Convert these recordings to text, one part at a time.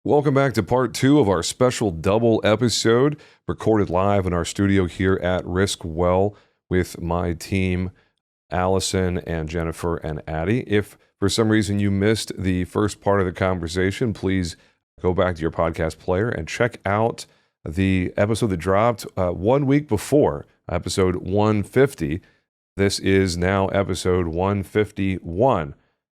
Welcome back to part two of our special double episode, recorded live in our studio here at RiskWell with my team, Allison and Jennifer and Addie. If for some reason you missed the first part of the conversation, please go back to your podcast player and check out the episode that dropped 1 week before, episode 150. This is now episode 151.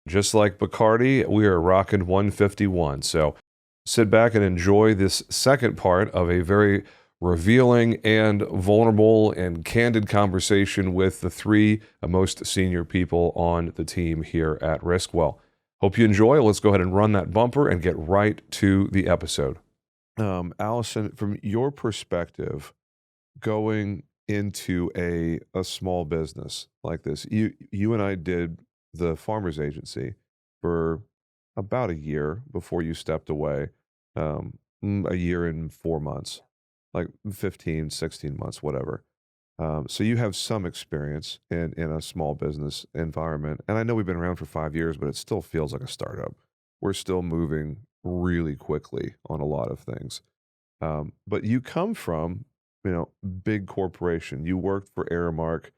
Just like Bacardi, we are rocking 151. So sit back and enjoy this second part of a very revealing and vulnerable and candid conversation with the three most senior people on the team here at RiskWell. Hope you enjoy. Let's go ahead and run that bumper and get right to the episode. Allison, from your perspective, going into a small business like this, you and I did the farmer's agency for about a year before you stepped away, a year and 4 months, like 15, 16 months, whatever. So you have some experience in a small business environment. And I know we've been around for 5 years, but it still feels like a startup. We're still moving really quickly on a lot of things. But you come from, big corporation. You worked for Aramark.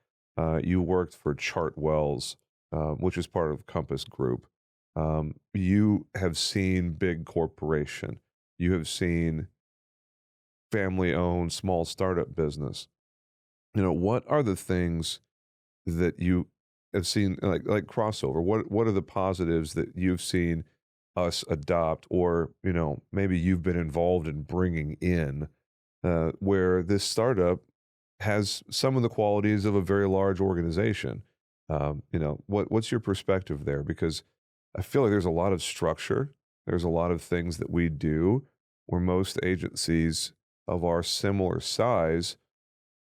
You worked for Chartwells, which is part of Compass Group. You have seen big corporation. You have seen family-owned small startup business. What are the things that you have seen, like crossover? What are the positives that you've seen us adopt, or maybe you've been involved in bringing in, where this startup has some of the qualities of a very large organization? What's your perspective there? Because I feel like there's a lot of structure. There's a lot of things that we do where most agencies of our similar size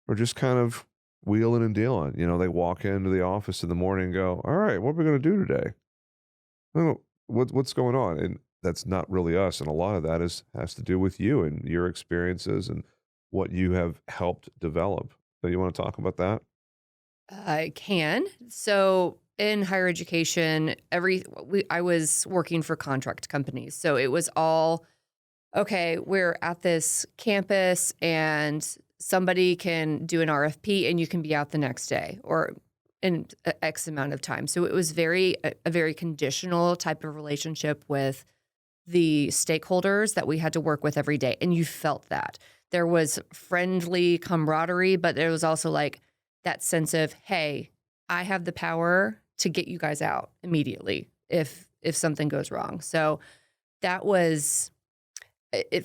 are just kind of wheeling and dealing. They walk into the office in the morning and go, all right, what are we going to do today? What's going on? And that's not really us. And a lot of that has to do with you and your experiences and what you have helped develop. So you want to talk about that? I can. So in higher education, I was working for contract companies. So it was all, okay, we're at this campus and somebody can do an RFP and you can be out the next day or in X amount of time. So it was a very conditional type of relationship with the stakeholders that we had to work with every day. And you felt that. There was friendly camaraderie, but there was also like that sense of, hey, I have the power to get you guys out immediately if something goes wrong. So it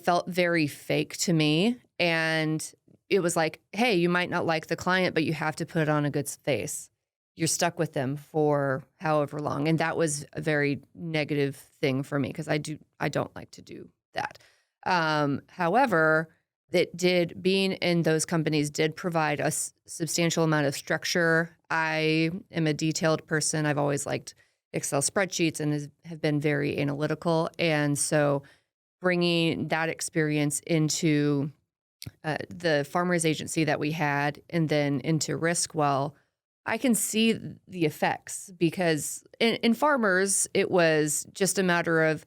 felt very fake to me. And it was like, hey, you might not like the client, but you have to put on a good face. You're stuck with them for however long. And that was a very negative thing for me because I don't like to do that. However, being in those companies did provide a substantial amount of structure. I am a detailed person. I've always liked Excel spreadsheets and have been very analytical. And so bringing that experience into the farmers agency that we had and then into RiskWell, I can see the effects because in farmers, it was just a matter of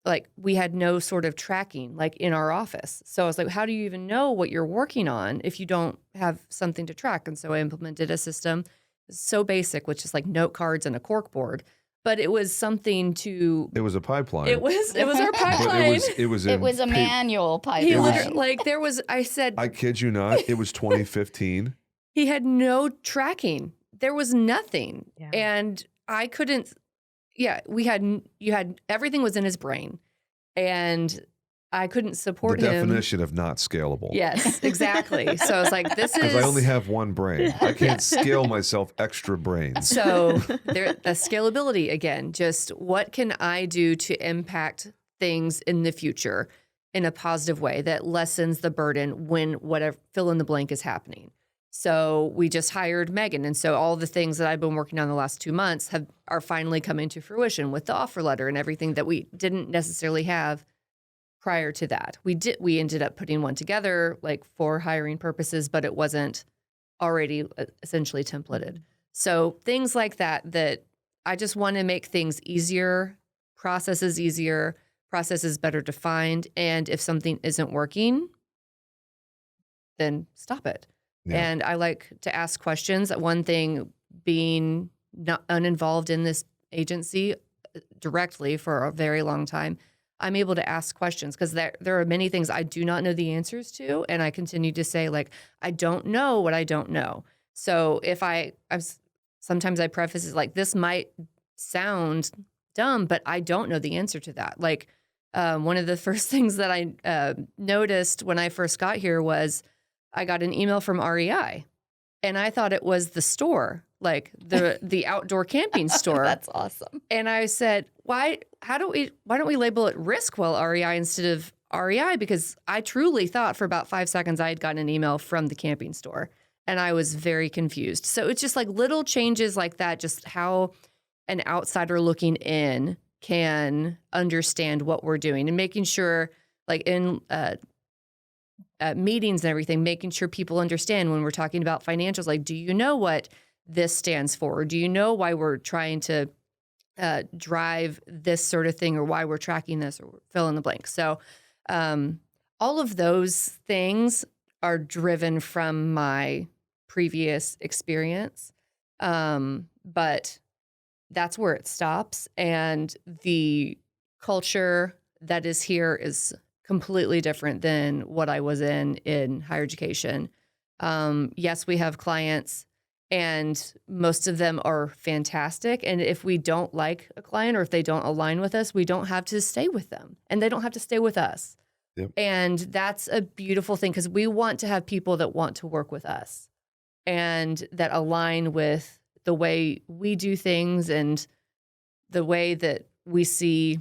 like we had no sort of tracking like in our office. So I was like, how do you even know what you're working on if you don't have something to track? And so I implemented a system so basic, which is like note cards and a cork board. But it was something to. It was a pipeline. It was our pipeline. But it was a manual pipeline. I kid you not. It was 2015. He had no tracking. There was nothing. Yeah. And I couldn't, you had, everything was in his brain and I couldn't support him. The definition of not scalable. Yes, exactly. So I was like, because I only have one brain. I can't scale myself extra brains. So the scalability again, just what can I do to impact things in the future in a positive way that lessens the burden when whatever fill in the blank is happening. So we just hired Megan. And so all the things that I've been working on the last 2 months are finally coming to fruition with the offer letter and everything that we didn't necessarily have prior to that. We ended up putting one together like for hiring purposes, but it wasn't already essentially templated. So things like that I just want to make things easier, processes easier, process is better defined. And if something isn't working, then stop it. Yeah. And I like to ask questions. One thing, being not uninvolved in this agency directly for a very long time, I'm able to ask questions because there are many things I do not know the answers to. And I continue to say, like, I don't know what I don't know. So if sometimes I preface it like, this might sound dumb, but I don't know the answer to that. Like, one of the first things that I noticed when I first got here was I got an email from REI, and I thought it was the store, like the outdoor camping store. That's awesome. And I said, why don't we label it RiskWell REI instead of REI? Because I truly thought for about 5 seconds I had gotten an email from the camping store, and I was very confused. So it's just like little changes like that, just how an outsider looking in can understand what we're doing, and making sure, like in meetings and everything, making sure people understand when we're talking about financials, like, do you know what this stands for? Or do you know why we're trying to drive this sort of thing, or why we're tracking this, or fill in the blank? So all of those things are driven from my previous experience. But that's where it stops. And the culture that is here is completely different than what I was in higher education. Yes, we have clients, and most of them are fantastic. And if we don't like a client, or if they don't align with us, we don't have to stay with them, and they don't have to stay with us. Yep. And that's a beautiful thing, because we want to have people that want to work with us and that align with the way we do things and the way that we see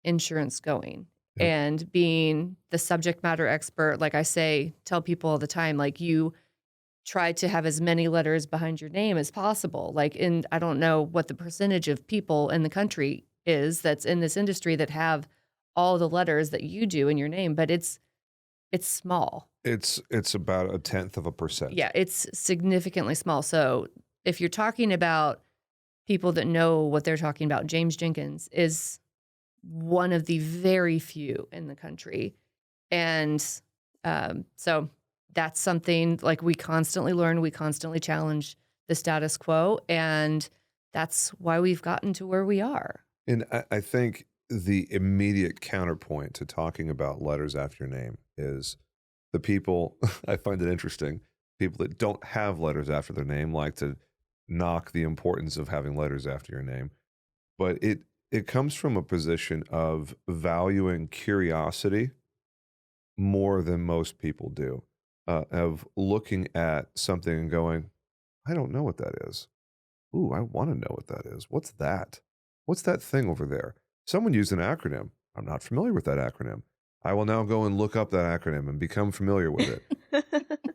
insurance going. Yep. And being the subject matter expert, like I tell people all the time, like, you try to have as many letters behind your name as possible. Like, I don't know what the percentage of people in the country is that's in this industry that have all the letters that you do in your name, but it's small. It's about 0.1%. Yeah, it's significantly small. So if you're talking about people that know what they're talking about, James Jenkins is one of the very few in the country. And so that's something, like, we constantly learn, we constantly challenge the status quo, and that's why we've gotten to where we are. And I think the immediate counterpoint to talking about letters after your name is the people, I find it interesting, people that don't have letters after their name like to knock the importance of having letters after your name. But it comes from a position of valuing curiosity more than most people do, of looking at something and going, I don't know what that is. Ooh, I want to know what that is. What's that? What's that thing over there? Someone used an acronym. I'm not familiar with that acronym. I will now go and look up that acronym and become familiar with it.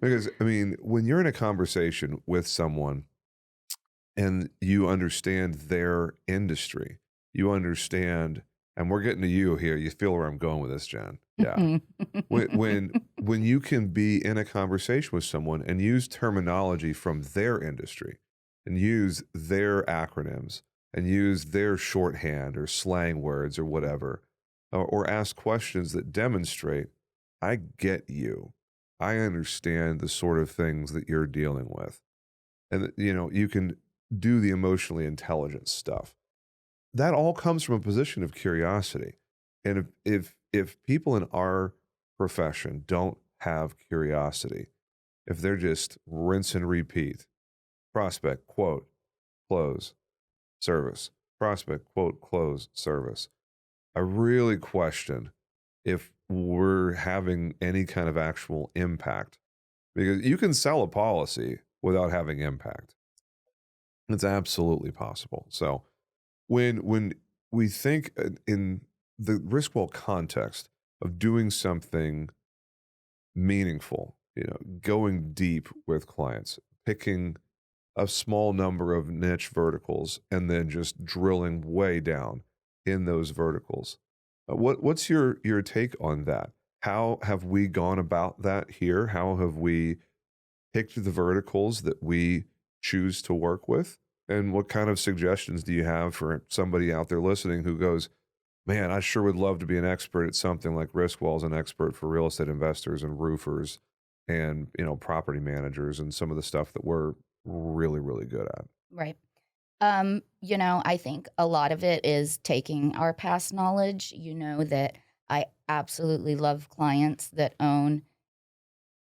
Because, I mean, when you're in a conversation with someone and you understand their industry, you understand, and we're getting to you here. You feel where I'm going with this, Jen. Yeah. when you can be in a conversation with someone and use terminology from their industry and use their acronyms and use their shorthand or slang words or whatever, or ask questions that demonstrate, I get you. I understand the sort of things that you're dealing with. And, you know, you can do the emotionally intelligent stuff. That all comes from a position of curiosity. And if people in our profession don't have curiosity, if they're just rinse and repeat, prospect, quote, close, service, prospect, quote, close, service, I really question if we're having any kind of actual impact, because you can sell a policy without having impact. It's absolutely possible. So when we think in the RiskWell context of doing something meaningful, you know, going deep with clients, picking a small number of niche verticals and then just drilling way down in those verticals. What's your take on that? How have we gone about that here? How have we picked the verticals that we choose to work with? And what kind of suggestions do you have for somebody out there listening who goes, Man, I sure would love to be an expert at something like RiskWell is an expert for real estate investors and roofers and, property managers and some of the stuff that we're really, really good at. Right. I think a lot of it is taking our past knowledge. You know that I absolutely love clients that own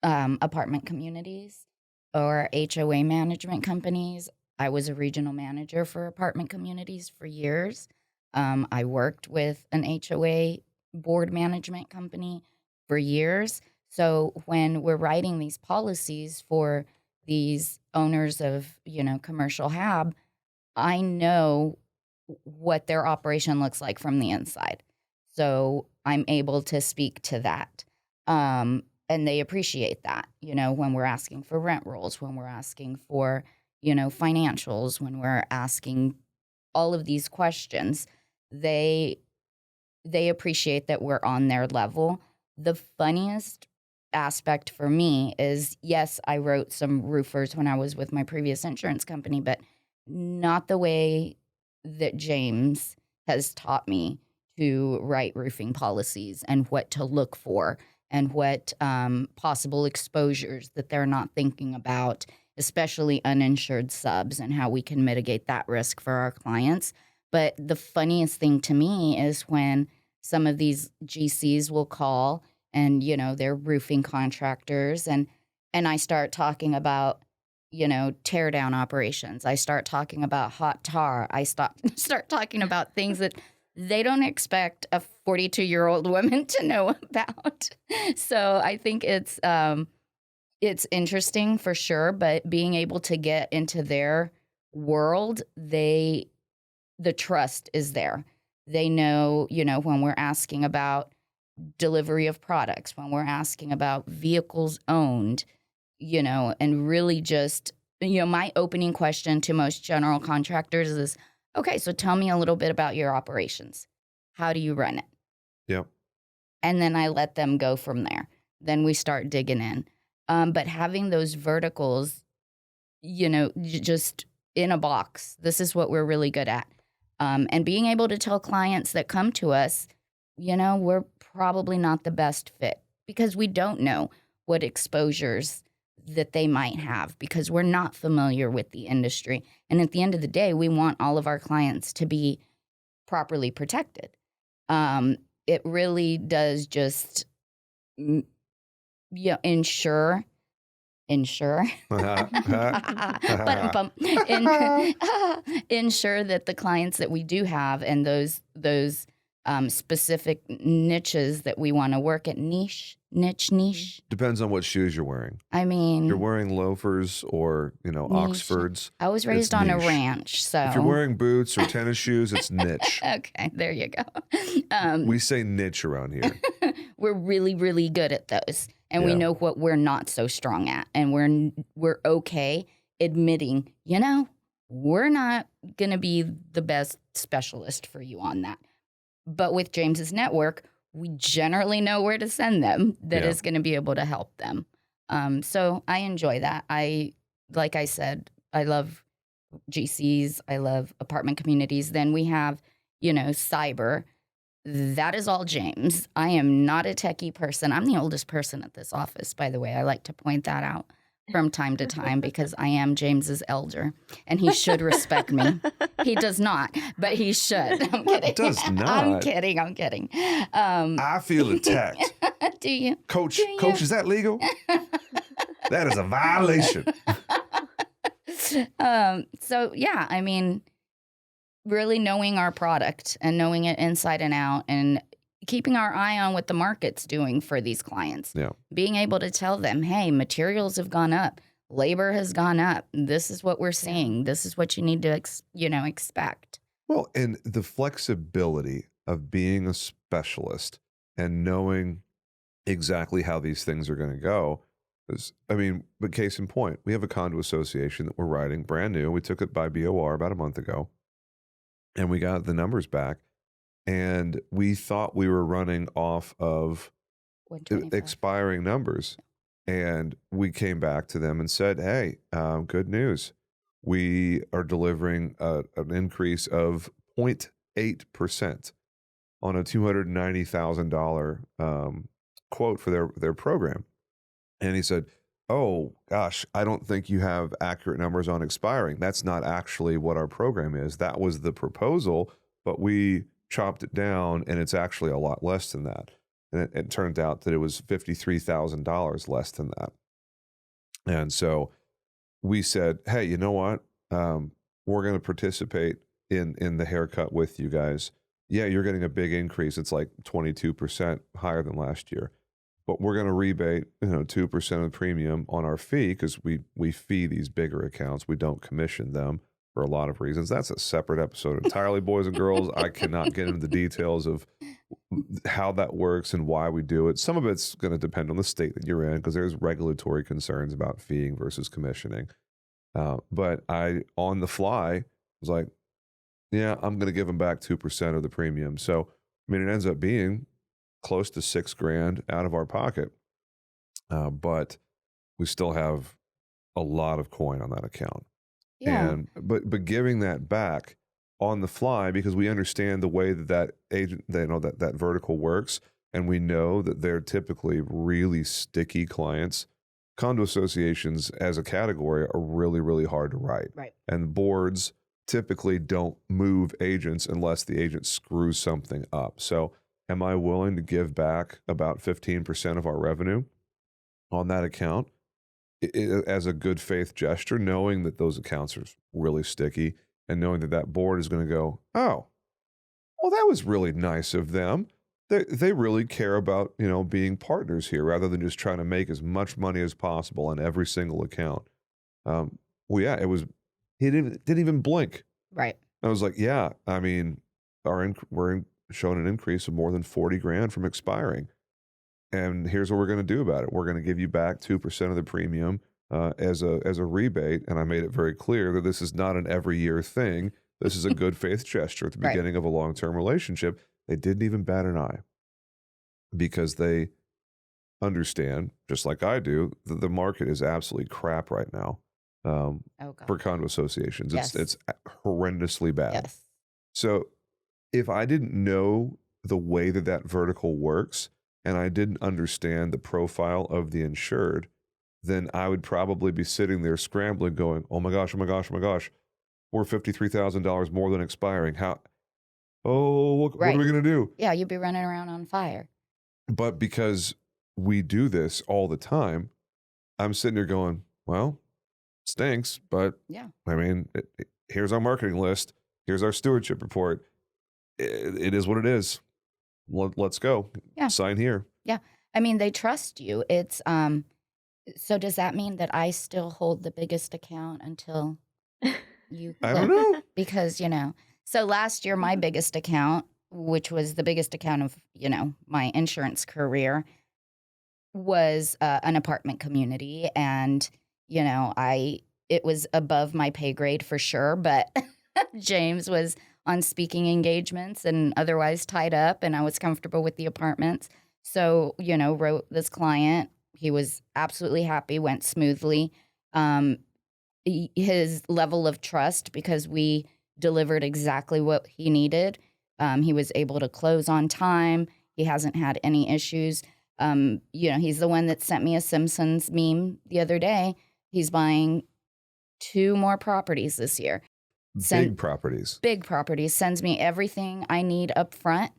apartment communities or HOA management companies. I was a regional manager for apartment communities for years. I worked with an HOA board management company for years. So when we're writing these policies for these owners of, commercial hab, I know what their operation looks like from the inside. So I'm able to speak to that. And they appreciate that, when we're asking for rent rolls, when we're asking for, financials, when we're asking all of these questions, they appreciate that we're on their level. The funniest aspect for me is, yes, I wrote some roofers when I was with my previous insurance company, but not the way that James has taught me to write roofing policies and what to look for and what possible exposures that they're not thinking about, especially uninsured subs, and how we can mitigate that risk for our clients. But the funniest thing to me is when some of these GCs will call and, they're roofing contractors, and I start talking about, tear down operations. I start talking about hot tar. I start talking about things that they don't expect a 42-year-old woman to know about. So I think it's interesting for sure, but being able to get into their world, the trust is there. They know, when we're asking about delivery of products, when we're asking about vehicles owned, and really just, my opening question to most general contractors is, okay, so tell me a little bit about your operations. How do you run it? Yep. And then I let them go from there. Then we start digging in. But having those verticals, just in a box, this is what we're really good at. And being able to tell clients that come to us, we're probably not the best fit because we don't know what exposures that they might have because we're not familiar with the industry. And at the end of the day, we want all of our clients to be properly protected. It really does just ensure Ba-dum-bum. Ensure that the clients that we do have and those specific niches that we want to work at, niche. Depends on what shoes you're wearing. I mean, you're wearing loafers or, Oxfords. I was raised on a ranch, so if you're wearing boots or tennis shoes, it's niche. Okay, there you go. We say niche around here. We're really, really good at those, and we know what we're not so strong at, and we're okay admitting, we're not going to be the best specialist for you on that. But with James's network, we generally know where to send them that is going to be able to help them. So I enjoy that. Like I said, I love GCs. I love apartment communities. Then we have, cyber. That is all James. I am not a techie person. I'm the oldest person at this office, by the way. I like to point that out from time to time because I am James's elder, and he should respect me. He does not, but he should. I'm kidding. Does not. I'm kidding. I feel attacked. Do you? Coach, is that legal? That is a violation. So, yeah, I mean, really knowing our product and knowing it inside and out and keeping our eye on what the market's doing for these clients. Yeah. Being able to tell them, hey, materials have gone up. Labor has gone up. This is what we're seeing. This is what you need to, expect. Well, and the flexibility of being a specialist and knowing exactly how these things are going to go is, but case in point, we have a condo association that we're writing brand new. We took it by BOR about a month ago, and we got the numbers back. And we thought we were running off of expiring numbers. And we came back to them and said, hey, good news. We are delivering an increase of 0.8%. on a $290,000 quote for their program. And he said, "Oh gosh, I don't think you have accurate numbers on expiring. That's not actually what our program is. That was the proposal, but we chopped it down and it's actually a lot less than that." And it turned out that it was $53,000 less than that. And so we said, "Hey, you know what? We're going to participate in the haircut with you guys. Yeah, you're getting a big increase. It's like 22% higher than last year. But we're going to rebate, 2% of the premium on our fee because we fee these bigger accounts. We don't commission them for a lot of reasons. That's a separate episode entirely, boys and girls. I cannot get into the details of how that works and why we do it. Some of it's going to depend on the state that you're in because there's regulatory concerns about feeing versus commissioning. But I, on the fly, was like, yeah, I'm going to give them back 2% of the premium. So, I mean, it ends up being close to $6,000 out of our pocket. But we still have a lot of coin on that account. Yeah. But giving that back on the fly because we understand the way that agent, that vertical works, and we know that they're typically really sticky clients. Condo associations as a category are really, really hard to write. Right. And boards typically don't move agents unless the agent screws something up. So am I willing to give back about 15% of our revenue on that account as a good faith gesture, knowing that those accounts are really sticky and knowing that that board is going to go, oh, well, that was really nice of them. They really care about, being partners here rather than just trying to make as much money as possible on every single account. Well, yeah, he didn't even blink. Right. I was like, yeah, I mean, we're showing an increase of more than $40,000 from expiring. And here's what we're going to do about it. We're going to give you back 2% of the premium as a rebate. And I made it very clear that this is not an every year thing. This is a good faith gesture at the beginning of a long-term relationship. They didn't even bat an eye because they understand, just like I do, that the market is absolutely crap right now for condo associations. Yes. It's horrendously bad. Yes. So if I didn't know the way that vertical works and I didn't understand the profile of the insured, then I would probably be sitting there scrambling going, oh my gosh, we're $53,000 more than expiring. What are we going to do? Yeah, you'd be running around on fire. But because we do this all the time, I'm sitting there going, well, it stinks, but yeah, I mean, here's our marketing list. Here's our stewardship report. It is what it is. Let's go. Yeah. Sign here. Yeah. I mean, they trust you. It's, so does that mean that I still hold the biggest account until you I don't know. Because, so last year, my biggest account, which was the biggest account of, my insurance career, was an apartment community. And, it was above my pay grade for sure. But James was on speaking engagements and otherwise tied up, and I was comfortable with the apartments. So, wrote this client. He was absolutely happy, went smoothly. His level of trust, because we delivered exactly what he needed. He was able to close on time. He hasn't had any issues. He's the one that sent me a Simpsons meme the other day. He's buying 2 more properties this year. Big properties. Sends me everything I need up front.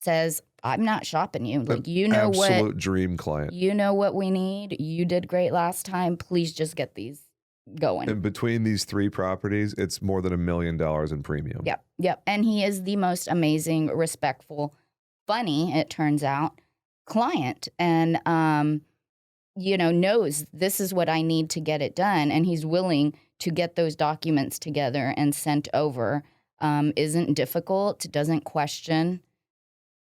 Says, I'm not shopping you. Like, absolute dream client. You know what we need. You did great last time. Please just get these going. And between these 3 properties, it's more than $1 million in premium. Yep. And he is the most amazing, respectful, funny, it turns out, client. And, knows this is what I need to get it done. And he's willing to get those documents together and sent over. Isn't difficult, doesn't question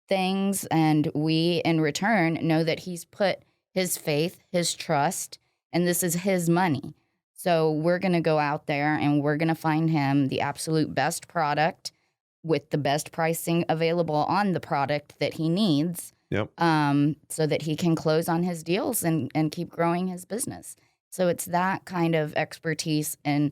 things. And we, in return, know that he's put his faith, his trust, and this is his money. So we're going to go out there and we're going to find him the absolute best product with the best pricing available on the product that he needs. Yep. So that he can close on his deals and keep growing his business. So it's that kind of expertise in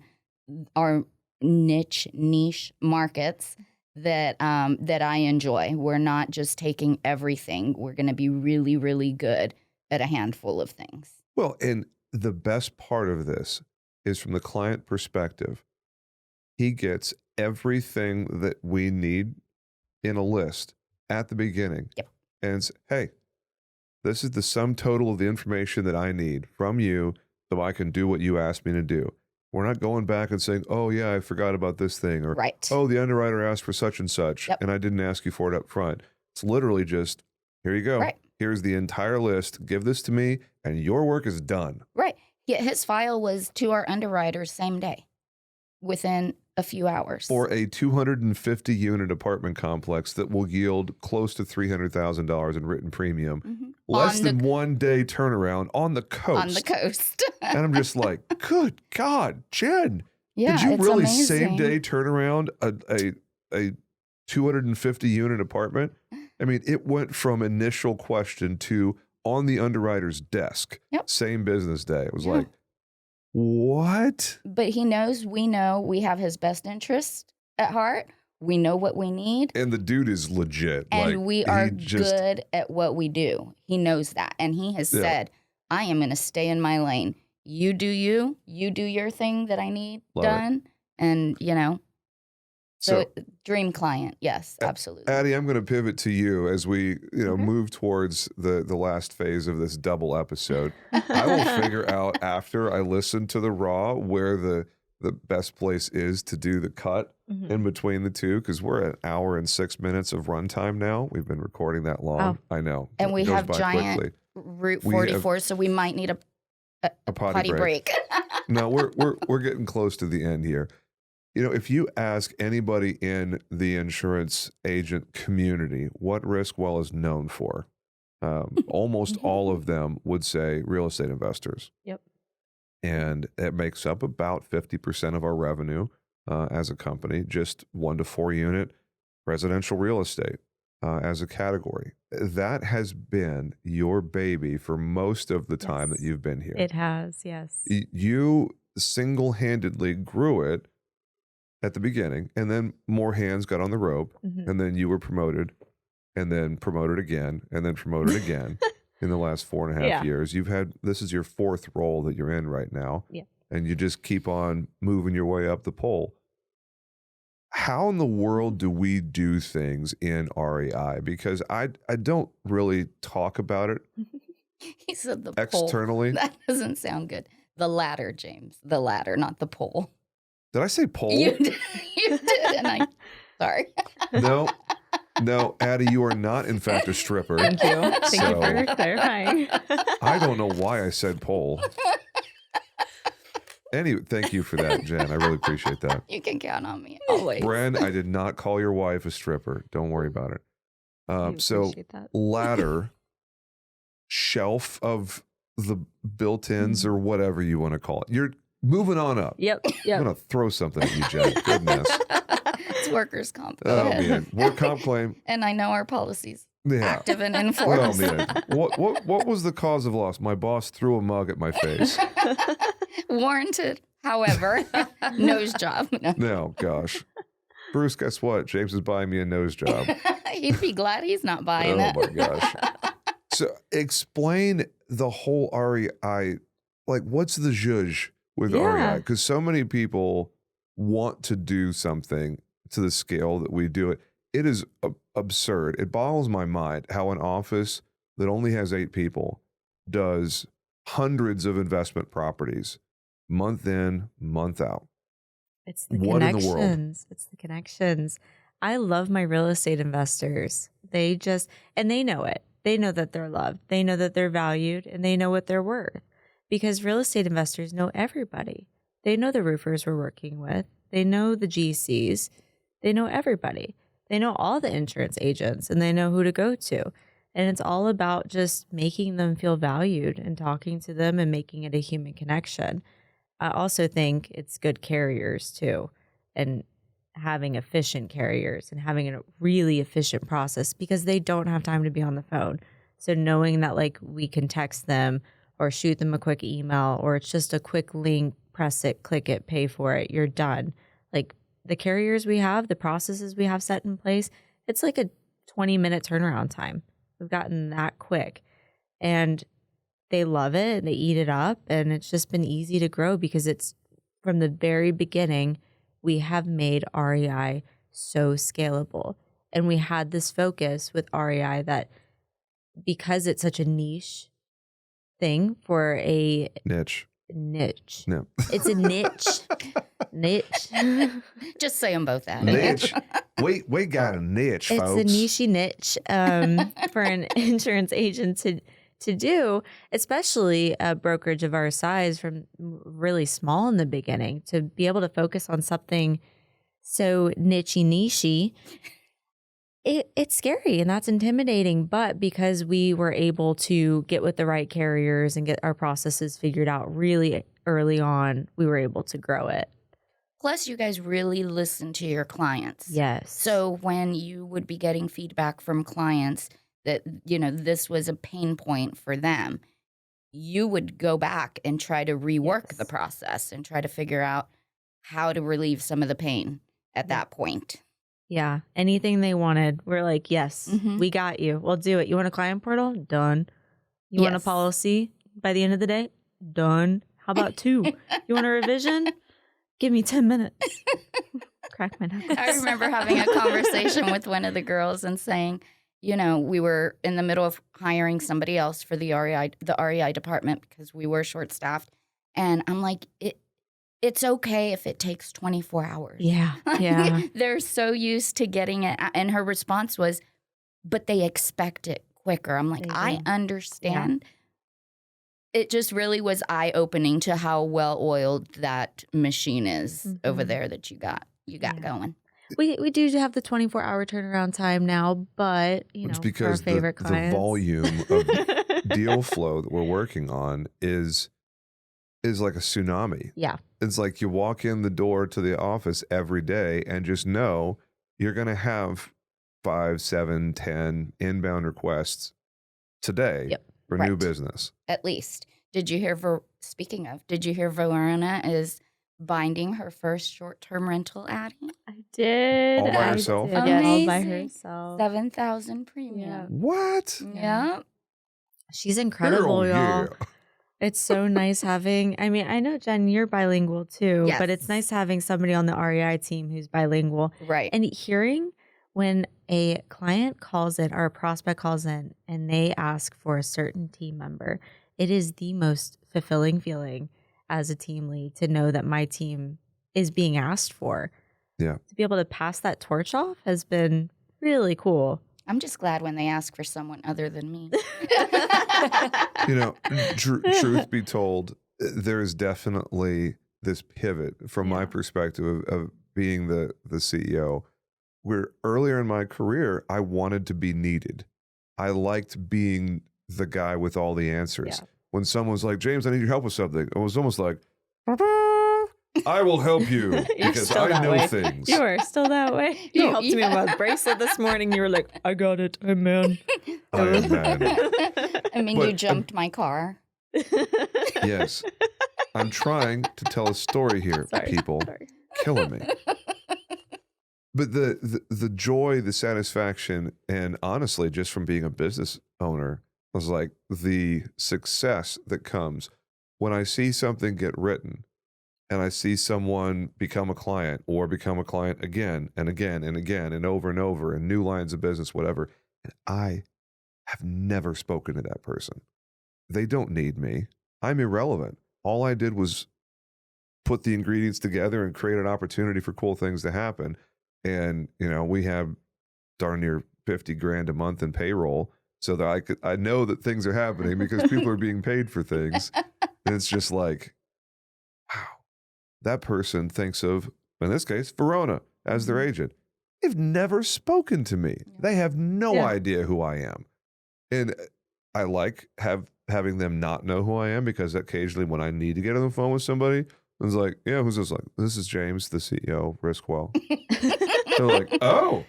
our niche markets that I enjoy. We're not just taking everything. We're going to be really, really good at a handful of things. Well, and the best part of this is from the client perspective. He gets everything that we need in a list at the beginning. Yep. And hey, this is the sum total of the information that I need from you so I can do what you asked me to do. We're not going back and saying, oh, yeah, I forgot about this thing. Or, right. oh, the underwriter asked for such and such, and I didn't ask you for it up front. It's literally just, here you go. Right. Here's the entire list. Give this to me, and your work is done. Right. Yeah, his file was to our underwriters same day, within a few hours. For a 250-unit apartment complex that will yield close to $300,000 in written premium, less than 1 day turnaround on the coast. On the coast. And I'm just like, good God, Jen. Yeah, did you it's really amazing. same day turn around a 250-unit apartment? I mean, it went from initial question to on the underwriter's desk, same business day. It was like, what? But he knows, we know, we have his best interest at heart. We know what we need. And the dude is legit. And we are good at what we do. He knows that. And he has said, I am going to stay in my lane. You do you. You do your thing that I need done. And, you know, so dream client. Yes, absolutely. Addie, I'm going to pivot to you as we, move towards the last phase of this double episode. I will figure out after I listen to the raw where the best place is to do the cut in between the two, because we're at 1 hour and 6 minutes of runtime now. We've been recording that long. I know. And we have giant Route 44, so we might need a potty break. No, we're getting close to the end here. You know, if you ask anybody in the insurance agent community what RiskWell is known for, almost all of them would say real estate investors. Yep. And it makes up about 50% of our revenue as a company, just 1 to 4 unit residential real estate as a category. That has been your baby for most of the time that you've been here. It has, yes. You single-handedly grew it at the beginning, and then more hands got on the rope, and then you were promoted, and then promoted again, and then promoted again in the last 4.5 years. This is your 4th role that you're in right now, and you just keep on moving your way up the pole. How in the world do we do things in REI? Because I don't really talk about it. He said the externally. Pole. That doesn't sound good. The ladder, James. The ladder, not the pole. Did I say pole? You did, and sorry. No, Addie, you are not, in fact, a stripper. Thank you. Thank you for clarifying. I don't know why I said pole. Anyway, thank you for that, Jen. I really appreciate that. You can count on me always. Bren, I did not call your wife a stripper. Don't worry about it. So ladder, shelf of the built-ins or whatever you want to call it. You're moving on up. Yep. I'm going to throw something at you, Jen. Goodness. It's workers' comp. Oh, man. Work comp claim. And I know our policies. Active and enforced. Oh, man. What was the cause of loss? My boss threw a mug at my face. Warranted, however. Nose job. No, gosh. Bruce, guess what? James is buying me a nose job. He'd be glad he's not buying it. Oh, my gosh. So explain the whole REI. Like, what's the zhuzh with REI? Because so many people want to do something to the scale that we do it. It is absurd. It boggles my mind how an office that only has 8 people does hundreds of investment properties month in, month out. It's the connections. It's the connections. I love my real estate investors. And they know it. They know that they're loved. They know that they're valued, and they know what they're worth. Because real estate investors know everybody. They know the roofers we're working with. They know the GCs. They know everybody. They know all the insurance agents, and they know who to go to. And it's all about just making them feel valued and talking to them and making it a human connection. I also think it's good carriers too, and having efficient carriers and having a really efficient process, because they don't have time to be on the phone. So knowing that we can text them or shoot them a quick email, or it's just a quick link, press it, click it, pay for it, you're done. the carriers we have, the processes we have set in place, it's like a 20-minute turnaround time. We've gotten that quick. And they love it. They eat it up. And it's just been easy to grow because it's from the very beginning, we have made REI so scalable. And we had this focus with REI that because it's such a niche thing for a niche. No. It's a niche. Just say them both out. Niche. We got a niche, folks. It's a niche for an insurance agent to do, especially a brokerage of our size from really small in the beginning, to be able to focus on something so nichey. It's scary and that's intimidating, but because we were able to get with the right carriers and get our processes figured out really early on, we were able to grow it. Plus, you guys really listen to your clients. Yes. So when you would be getting feedback from clients that, this was a pain point for them, you would go back and try to rework the process and try to figure out how to relieve some of the pain at that point. Yeah. Anything they wanted, we're like, yes, we got you. We'll do it. You want a client portal? Done. You want a policy by the end of the day? Done. How about 2? You want a revision? Give me 10 minutes. Crack my knuckles. I remember having a conversation with one of the girls and saying, we were in the middle of hiring somebody else for the REI department because we were short-staffed. And I'm like, it's okay if it takes 24 hours. Yeah. They're so used to getting it. And her response was, but they expect it quicker. I'm like, I understand. Yeah. It just really was eye-opening to how well-oiled that machine is over there that you got going. We do have the 24-hour turnaround time now, but, it's because for our favorite clients. The volume of deal flow that we're working on is like a tsunami. Yeah. It's like you walk in the door to the office every day and just know you're going to have 5, 7, 10 inbound requests today for new business. At least. Did you hear Verona is binding her first short-term rental, Addie? I did. All by herself? Amazing. All by herself. 7,000 premium. Yeah. What? Yeah. She's incredible, y'all. Yeah. It's so nice having, I know, Jen, you're bilingual too, but it's nice having somebody on the REI team who's bilingual. Right. And hearing when a client calls in or a prospect calls in and they ask for a certain team member, it is the most fulfilling feeling as a team lead to know that my team is being asked for. Yeah. To be able to pass that torch off has been really cool. I'm just glad when they ask for someone other than me. Truth be told, there is definitely this pivot from my perspective of being the CEO, where earlier in my career, I wanted to be needed. I liked being the guy with all the answers. Yeah. When someone's like, James, I need your help with something, it was almost like, I will help you because I know things. You are still that way. You helped me with my bracelet this morning. You were like, I got it. I'm man. I am man. You jumped my car. Yes. I'm trying to tell a story here, people. Killing me. But the joy, the satisfaction, and honestly, just from being a business owner, was like the success that comes when I see something get written and I see someone become a client or become a client again and again and again and over and new lines of business, whatever. And I have never spoken to that person. They don't need me. I'm irrelevant. All I did was put the ingredients together and create an opportunity for cool things to happen. And, we have darn near 50 grand a month in payroll so that I know that things are happening because people are being paid for things. And it's just like, wow, that person thinks of, in this case, Verona as their agent. They've never spoken to me. They have no idea who I am. And I like having them not know who I am because occasionally when I need to get on the phone with somebody, it's like, yeah, who's this? Like, this is James, the CEO of RiskWell. They're like, oh.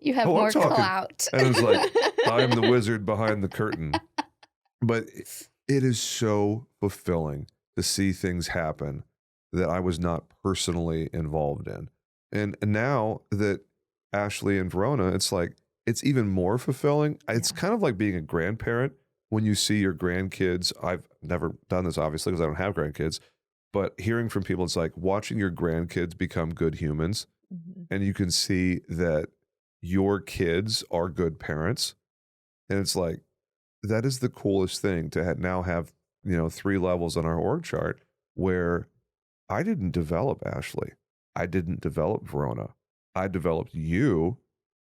You have more clout. And it was like, I'm the wizard behind the curtain. But it is so fulfilling to see things happen that I was not personally involved in. And now that Ashley and Verona, it's like, it's even more fulfilling. It's kind of like being a grandparent when you see your grandkids. I've never done this, obviously, because I don't have grandkids, but hearing from people, it's like watching your grandkids become good humans. And you can see that your kids are good parents. And it's like, that is the coolest thing to now have, 3 levels on our org chart where I didn't develop Ashley. I didn't develop Verona. I developed you,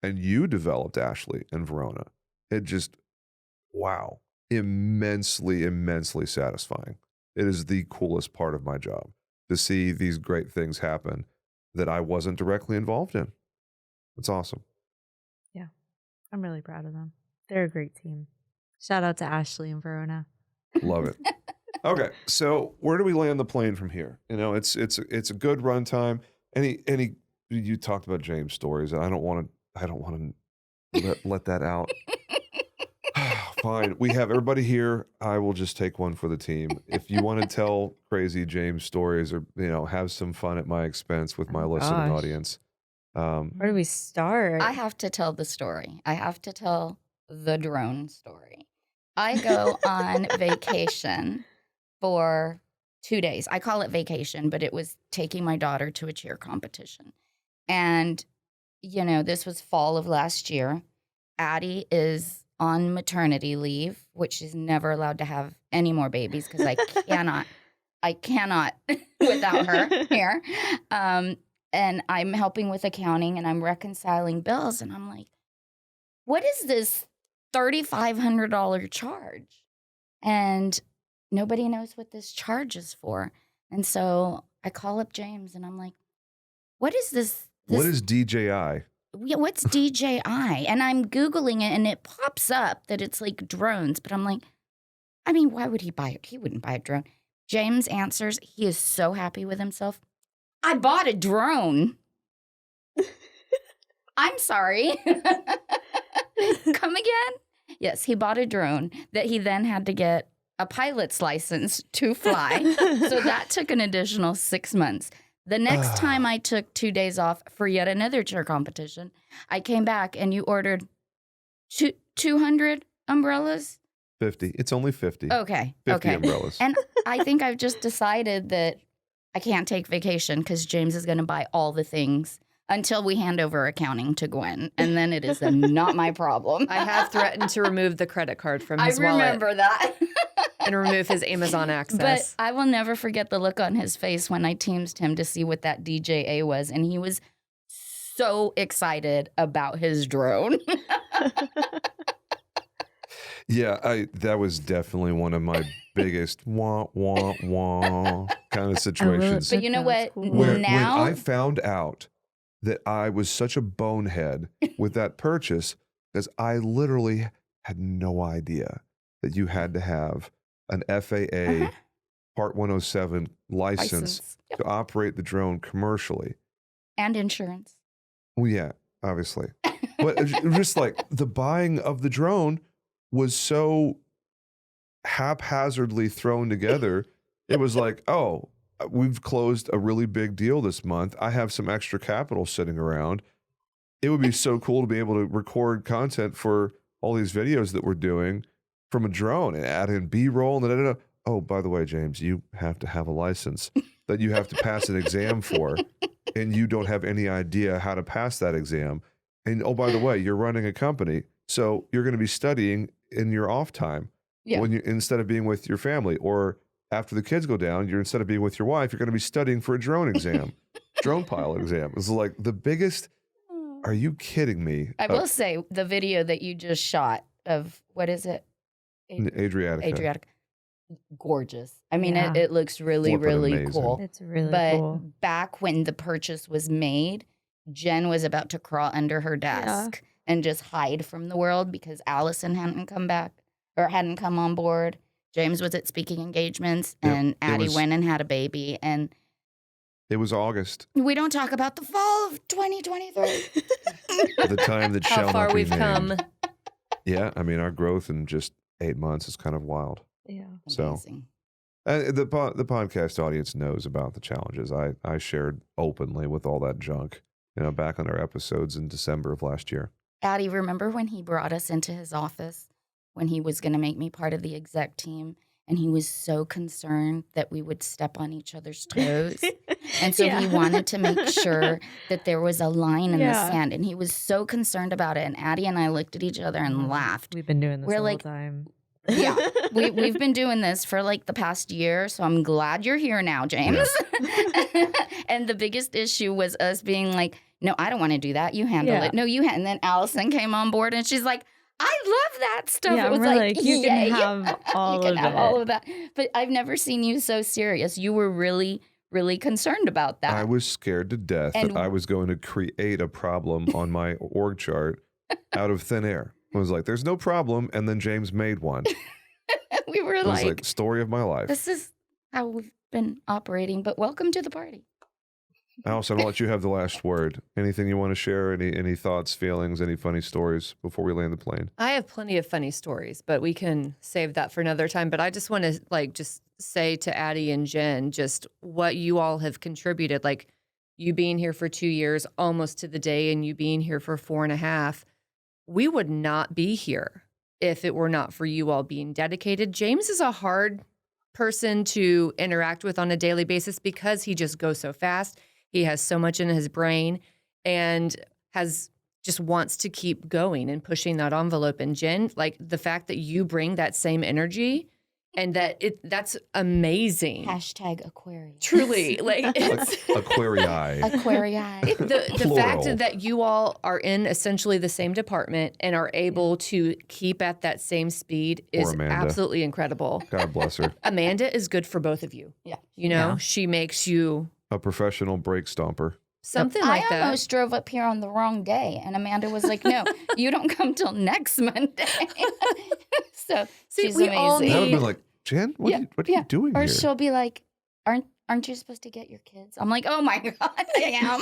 and you developed Ashley and Verona. It just, wow, immensely, immensely satisfying. It is the coolest part of my job to see these great things happen that I wasn't directly involved in. It's awesome. Yeah, I'm really proud of them. They're a great team. Shout out to Ashley and Verona. Love it. Okay, so where do we land the plane from here? It's a good runtime. Any you talked about James stories, and I don't want to let that out. Fine, we have everybody here. I will just take one for the team. If you want to tell crazy James stories, or have some fun at my expense with my listening audience. Where do we start? I have to tell the story. I have to tell the drone story. I go on vacation for 2 days. I call it vacation, but it was taking my daughter to a cheer competition. And, this was fall of last year. Addie is on maternity leave, which she's never allowed to have any more babies because I cannot without her here. And I'm helping with accounting and I'm reconciling bills. And I'm like, what is this $3,500 charge? And nobody knows what this charge is for. And so I call up James and I'm like, what is this? What is DJI? Yeah, what's DJI? And I'm Googling it and it pops up that it's like drones. But I'm like, why would he buy it? He wouldn't buy a drone. James answers, he is so happy with himself. I bought a drone. I'm sorry. Come again? Yes, he bought a drone that he then had to get a pilot's license to fly. So that took an additional 6 months. The next time I took 2 days off for yet another cheer competition, I came back and you ordered 200 umbrellas? 50. It's only 50. Okay. 50 umbrellas. And I think I've just decided that I can't take vacation because James is going to buy all the things until we hand over accounting to Gwen. And then it is not my problem. I have threatened to remove the credit card from his wallet. I remember that. And remove his Amazon access. But I will never forget the look on his face when I teamed him to see what that DJI was. And he was so excited about his drone. Yeah, that was definitely one of my biggest wah, wah, wah kind of situations. But you know what? Cool. When I found out that I was such a bonehead with that purchase, because I literally had no idea that you had to have an FAA Part 107 license to operate the drone commercially. And insurance. Well, yeah, obviously. But it was just like the buying of the drone was so haphazardly thrown together. It was like, oh, we've closed a really big deal this month. I have some extra capital sitting around. It would be so cool to be able to record content for all these videos that we're doing from a drone and add in B-roll and oh, by the way, James, you have to have a license that you have to pass an exam for, and you don't have any idea how to pass that exam. And oh, by the way, you're running a company, so you're going to be studying in your off time when you instead of being with your family, or after the kids go down, instead of being with your wife, you're going to be studying for a drone exam, drone pilot exam. It's like the biggest. Are you kidding me? I will say the video that you just shot of, what is it? Adriatica. Gorgeous. I mean, it looks really, really amazing. cool. It's really But cool. back when the purchase was made, Jen was about to crawl under her desk and just hide from the world because Allison hadn't come back or hadn't come on board. James was at speaking engagements and Addie went and had a baby. And it was August. We don't talk about the fall of 2023. The time that shall How far not be we've named. come. Yeah, I mean, our growth in just 8 months is kind of wild. Yeah. So Amazing. the podcast audience knows about the challenges I shared openly with all that junk. back on our episodes in December of last year. Addie, remember when he brought us into his office when he was going to make me part of the exec team? And he was so concerned that we would step on each other's toes. And so he wanted to make sure that there was a line in the sand. And he was so concerned about it. And Addie and I looked at each other and laughed. We've been doing this the whole time. Yeah, we've been doing this for like the past year. So I'm glad you're here now, James. Yeah. And the biggest issue was us being like, no, I don't want to do that. You handle it. No, you And then Allison came on board and she's like, I love that stuff. Yeah, it was like you can have all of it. All of that. But I've never seen you so serious. You were really, really concerned about that. I was scared to death that I was going to create a problem on my org chart out of thin air. I was like, there's no problem. And then James made one. We were it was like story of my life. This is how we've been operating, but welcome to the party. Allison, I'll let you have the last word. Anything you want to share? Any thoughts, feelings, any funny stories before we land the plane? I have plenty of funny stories, but we can save that for another time. But I just want to just say to Addie and Jen, just what you all have contributed, like you being here for 2 years, almost to the day, and you being here for 4.5. We would not be here if it were not for you all being dedicated. James is a hard person to interact with on a daily basis because he just goes so fast. He has so much in his brain and just wants to keep going and pushing that envelope. And Jen, like the fact that you bring that same energy and that's amazing. #Aquarius. Truly, like it's Aquarii. Aquarii. The fact that you all are in essentially the same department and are able to keep at that same speed is absolutely incredible. God bless her. Amanda is good for both of you. Yeah. She makes you a professional brake stomper. Something like that. I almost drove up here on the wrong day, and Amanda was like, no, you don't come till next Monday. So she's amazing. I would have been like, Jen, what are you doing or here? She'll be like, aren't you supposed to get your kids? I'm like, oh my God, I am.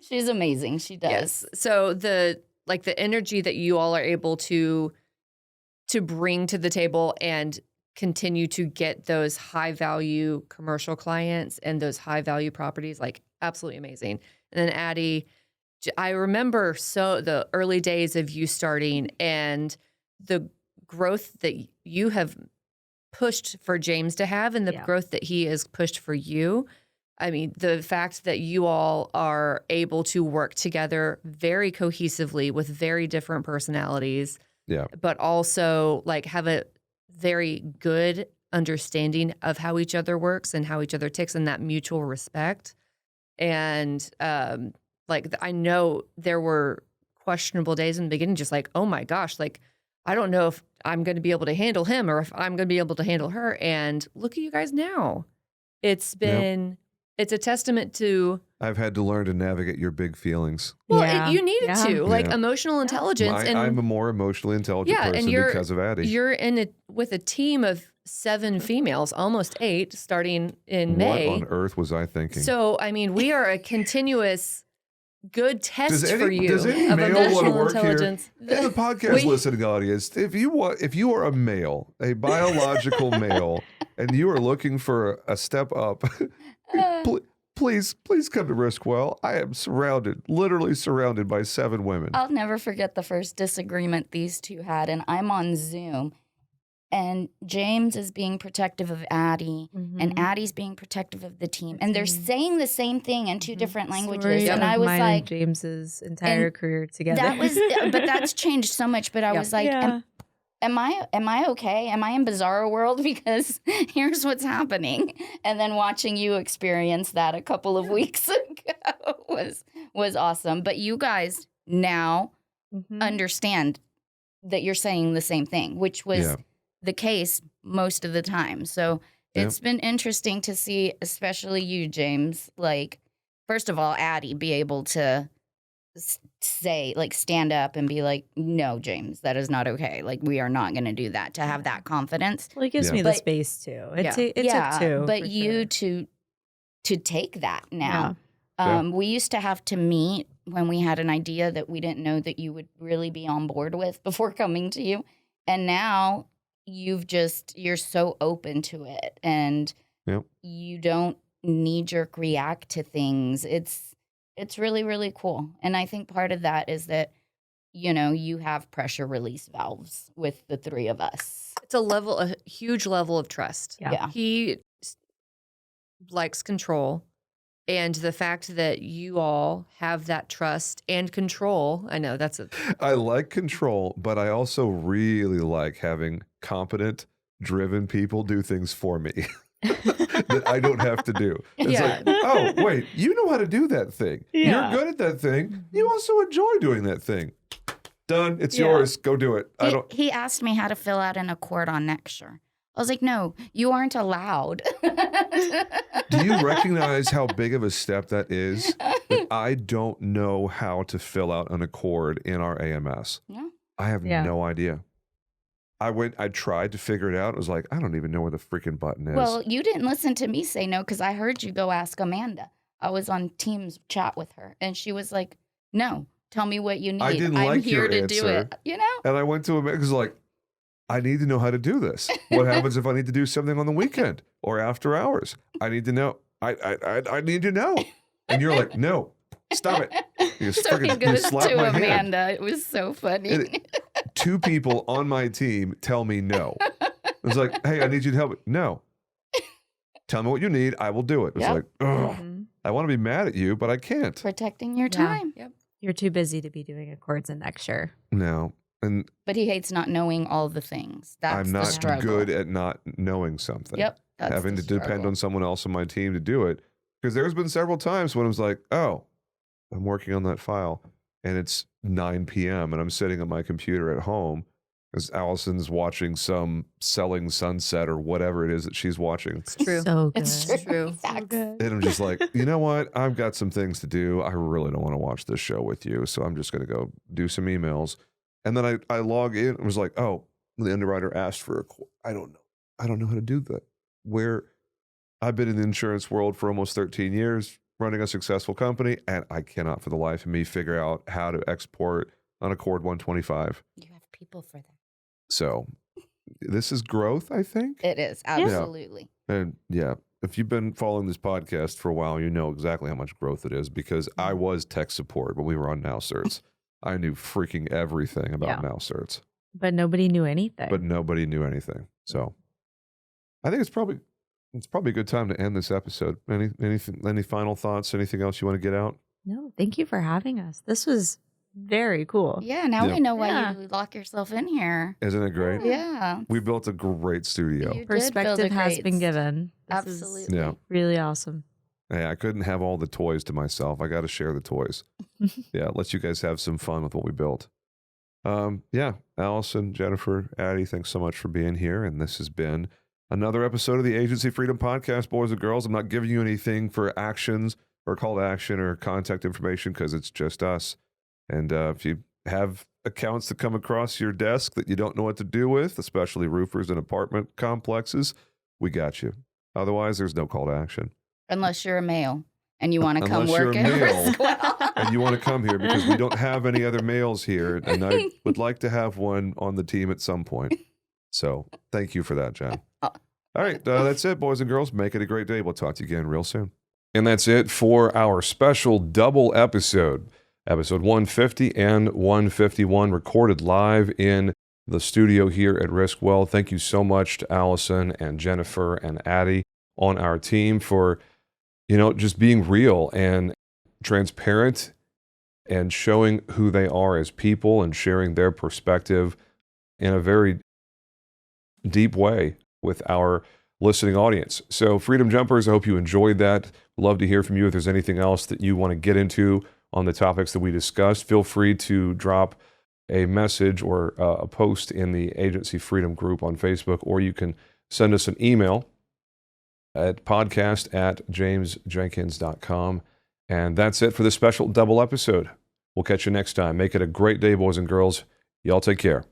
She's amazing. She does. Yes. So the energy that you all are able to bring to the table and continue to get those high value commercial clients and those high value properties, like absolutely amazing. And then Addie, I remember the early days of you starting and the growth that you have pushed for James to have and the growth that he has pushed for you. I mean, the fact that you all are able to work together very cohesively with very different personalities, but also like have a very good understanding of how each other works and how each other ticks and that mutual respect. And I know there were questionable days in the beginning, just like, oh my gosh, like, I don't know if I'm going to be able to handle him or if I'm going to be able to handle her. And look at you guys now. It's been, it's a testament to. I've had to learn to navigate your big feelings. Well, you needed to, like emotional intelligence. I'm a more emotionally intelligent person because of Addie. You're with a team of 7 females, almost 8, starting in May. What on earth was I thinking? So, I mean, we are a continuous good test for you does any of male emotional want to work intelligence. Here? In the podcast listening audience, if you are a male, a biological male, and you are looking for a step up, please come to RiskWell. I am literally surrounded by 7 women. I'll never forget the first disagreement these two had, and I'm on Zoom. And James is being protective of Addie, and Addie's being protective of the team. And they're saying the same thing in 2 different languages. And I was mine like, and James's entire career together. But that's changed so much. But I was like, am I okay? Am I in bizarro world? Because here's what's happening. And then watching you experience that a couple of weeks ago was awesome. But you guys now understand that you're saying the same thing, which was the case most of the time. So it's been interesting to see, especially you, James, like, first of all, Addie be able to say, like, stand up and be like, no, James, that is not okay. Like, we are not going to do that, to have that confidence. Well, it gives me the space too. It took 2. But you to take that now. We used to have to meet when we had an idea that we didn't know that you would really be on board with before coming to you. And now you're so open to it, and you don't knee-jerk react to things. It's really, really cool. And I think part of that is that, you have pressure release valves with the three of us. It's a huge level of trust. Yeah. He likes control. And the fact that you all have that trust and control, I know that's I like control, but I also really like having competent, driven people do things for me that I don't have to do. It's like, oh, wait, you know how to do that thing. Yeah. You're good at that thing. You also enjoy doing that thing. Done. It's yours. Go do it. He asked me how to fill out an accord on Nexture. I was like, no, you aren't allowed. Do you recognize how big of a step that is? That I don't know how to fill out an accord in our AMS. Yeah. I have no idea. I tried to figure it out. It was like, I don't even know where the freaking button is. Well, you didn't listen to me say no because I heard you go ask Amanda. I was on Teams chat with her, and she was like, no, tell me what you need. I didn't I'm like here your to answer. do it. And I went to Amanda because like, I need to know how to do this. What happens if I need to do something on the weekend or after hours? I need to know. I need to know. And you're like, no, stop it. You So he goes slapped to my hand. Amanda. It was so funny. Two people on my team tell me no. It's like, hey, I need you to help me. No. Tell me what you need. I will do it. It's like, ugh. I want to be mad at you, but I can't. Protecting your time. Yep. You're too busy to be doing accords and Nexture. No. And But he hates not knowing all the things. That's I'm the not struggle. good at not knowing something. Yep. That's Having the to depend struggle. on someone else on my team to do it. Because there's been several times when I was like, oh, I'm working on that file and it's 9 p.m. and I'm sitting at my computer at home as Allison's watching some Selling Sunset or whatever it is that she's watching. It's true. So good. It's true. True. Facts. And I'm just like, you know what? I've got some things to do. I really don't want to watch this show with you. So I'm just going to go do some emails. And then I log in and was like, oh, the underwriter asked for a quote. I don't know. I don't know how to do that. Where I've been in the insurance world for almost 13 years, running a successful company, and I cannot for the life of me figure out how to export an Accord 125. You have people for that. So this is growth, I think. It is. Absolutely. And yeah, if you've been following this podcast for a while, you know exactly how much growth it is because I was tech support when we were on Now Certs. I knew freaking everything about Now Certs. But nobody knew anything. But nobody knew anything. So I think it's probably a good time to end this episode. Any final thoughts? Anything else you want to get out? No, thank you for having us. This was very cool. Yeah. Now we know why you lock yourself in here. Isn't it great? Yeah. We built a great studio. You did build Perspective a has great been given. This Absolutely. Yeah. is really awesome. Hey, I couldn't have all the toys to myself. I got to share the toys. Yeah, let you guys have some fun with what we built. Yeah, Allison, Jennifer, Addie, thanks so much for being here. And this has been another episode of the Agency Freedom Podcast, boys and girls. I'm not giving you anything for actions or call to action or contact information because it's just us. And if you have accounts that come across your desk that you don't know what to do with, especially roofers and apartment complexes, we got you. Otherwise, there's no call to action. Unless you're a male and you want to come Unless you're work a at male. RiskWell. And you want to come here because we don't have any other males here. And I would like to have one on the team at some point. So thank you for that, Jen. All right. That's it, boys and girls. Make it a great day. We'll talk to you again real soon. And that's it for our special double episode 150 and 151, recorded live in the studio here at RiskWell. Thank you so much to Allison and Jennifer and Addie on our team for just being real and transparent and showing who they are as people and sharing their perspective in a very deep way with our listening audience. So Freedom Jumpers, I hope you enjoyed that. Love to hear from you. If there's anything else that you want to get into on the topics that we discussed, feel free to drop a message or a post in the Agency Freedom group on Facebook, or you can send us an email at podcast@jamesjenkins.com. And that's it for this special double episode. We'll catch you next time. Make it a great day, boys and girls. Y'all take care.